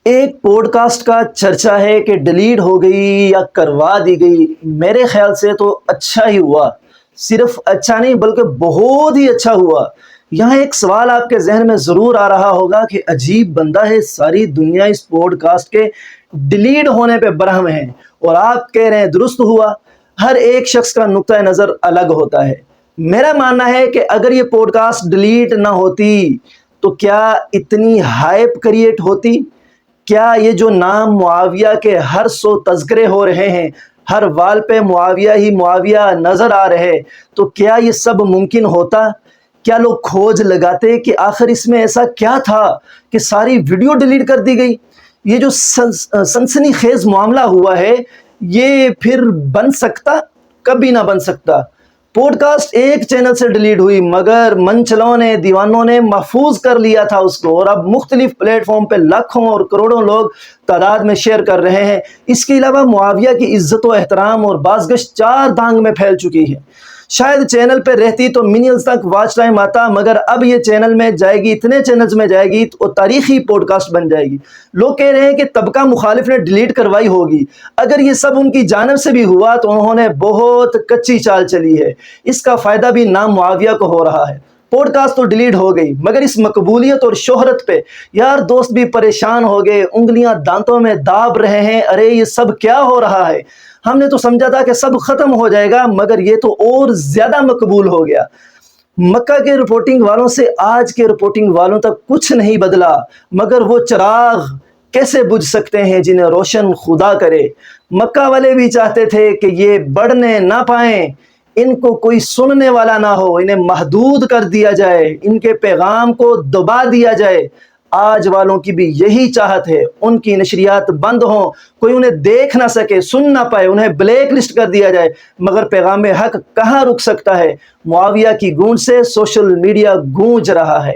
ایک pod cost کا چرچا ہے کہ ڈیلیٹ ہو گئی یا کروا دی گئی۔ میرے خیال سے تو اچھا ہی ہوا، صرف اچھا نہیں بلکہ بہت ہی اچھا ہوا۔ یہاں ایک سوال آپ کے ذہن میں ضرور آ رہا ہوگا کہ عجیب بندہ ہے، ساری دنیا اس پوڈ کاسٹ کے ڈیلیٹ ہونے پہ برہم ہے اور آپ کہہ رہے ہیں درست ہوا۔ ہر ایک شخص کا نقطہ نظر الگ ہوتا ہے۔ میرا ماننا ہے کہ اگر یہ پوڈ کاسٹ ڈیلیٹ نہ ہوتی تو کیا اتنی ہائپ کریٹ ہوتی؟ کیا یہ جو نام معاویہ کے ہر سو تذکرے ہو رہے ہیں، ہر وال پہ معاویہ ہی معاویہ نظر آ رہے، تو کیا یہ سب ممکن ہوتا؟ کیا لوگ کھوج لگاتے کہ آخر اس میں ایسا کیا تھا کہ ساری ویڈیو ڈیلیٹ کر دی گئی؟ یہ جو سنسنی خیز معاملہ ہوا ہے، یہ پھر بن سکتا؟ کبھی نہ بن سکتا۔ پوڈ کاسٹ ایک چینل سے ڈیلیٹ ہوئی مگر منچلوں نے، دیوانوں نے محفوظ کر لیا تھا اس کو، اور اب مختلف پلیٹ فارم پہ لاکھوں اور کروڑوں لوگ تعداد میں شیئر کر رہے ہیں۔ اس کے علاوہ معاویہ کی عزت و احترام اور بازگشت چار دانگ میں پھیل چکی ہے۔ شاید چینل پہ رہتی تو ملینز تک واچ ٹائم آتا، مگر اب یہ چینل میں جائے گی، اتنے چینلز میں جائے گی تو تاریخی پوڈ کاسٹ بن جائے گی۔ لوگ کہہ رہے ہیں کہ طبقہ مخالف نے ڈیلیٹ کروائی ہوگی۔ اگر یہ سب ان کی جانب سے بھی ہوا تو انہوں نے بہت کچی چال چلی ہے۔ اس کا فائدہ بھی نام معاویہ کو ہو رہا ہے۔ پوڈ کاسٹ تو ڈیلیٹ ہو گئی مگر اس مقبولیت اور شہرت پہ یار دوست بھی پریشان ہو گئے، انگلیاں دانتوں میں داب رہے ہیں۔ ارے یہ سب کیا ہو رہا ہے؟ ہم نے تو سمجھا تھا کہ سب ختم ہو جائے گا، مگر یہ تو اور زیادہ مقبول ہو گیا۔ مکہ کے رپورٹنگ والوں سے آج کے رپورٹنگ والوں تک کچھ نہیں بدلا، مگر وہ چراغ کیسے بجھ سکتے ہیں جنہیں روشن خدا کرے؟ مکہ والے بھی چاہتے تھے کہ یہ بڑھنے نہ پائیں، ان کو کوئی سننے والا نہ ہو، انہیں محدود کر دیا جائے، ان کے پیغام کو دبا دیا جائے۔ آج والوں کی بھی یہی چاہت ہے، ان کی نشریات بند ہوں، کوئی انہیں دیکھ نہ سکے، سن نہ پائے، انہیں بلیک لسٹ کر دیا جائے۔ مگر پیغام حق کہاں رک سکتا ہے؟ معاویہ کی گونج سے سوشل میڈیا گونج رہا ہے۔